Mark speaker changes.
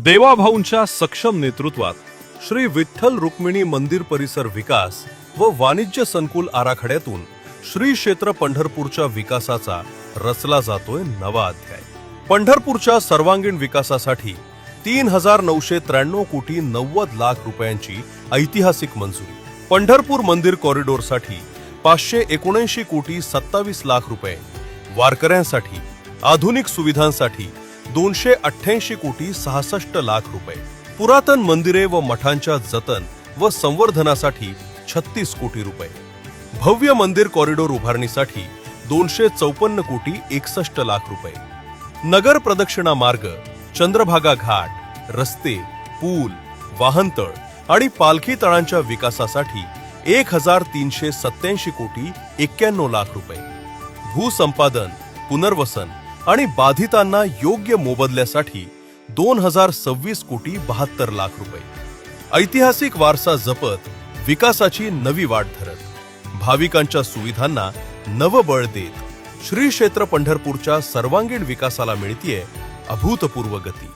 Speaker 1: देवाभाऊंच्या सक्षम नेतृत्वात श्री विठ्ठल रुक्मिणी मंदिर परिसर विकास व वाणिज्य संकुल आराखड्यातून श्री क्षेत्र पंढरपूरच्या विकासाचा रचला जातोय नवा अध्याय। पंढरपूरच्या सर्वांगीण विकासासाठी 3,993 कोटी 90 लाख रुपयांची ऐतिहासिक मंजुरी। पंढरपूर मंदिर कॉरिडॉरसाठी 579 कोटी 27 लाख रुपये, वारकऱ्यांसाठी आधुनिक सुविधांसाठी 288 कोटी 66 लाख रुपये, पुरातन मंदिरे व मठांच्या जतन व संवर्धनासाठी 36 कोटी रुपये, भव्य मंदिर कॉरिडॉर उभारणीसाठी 254 कोटी 61 लाख रुपये, नगर प्रदक्षिणा मार्ग, चंद्रभागा घाट, रस्ते, पूल, वाहनतळ आणि पालखी तळांच्या विकासासाठी 1,387 कोटी 91 लाख रुपये, भूसंपादन, पुनर्वसन आणि बाधितांना योग्य मोबदल्यासाठी 2026 कोटी 72 लाख रुपये। ऐतिहासिक वारसा जपत विकासाची नवी वाट धरत भाविकांच्या सुविधांना नवबळ देत श्री क्षेत्र पंढरपूरच्या सर्वांगीण विकासाला मिळतीये अभूतपूर्व गती।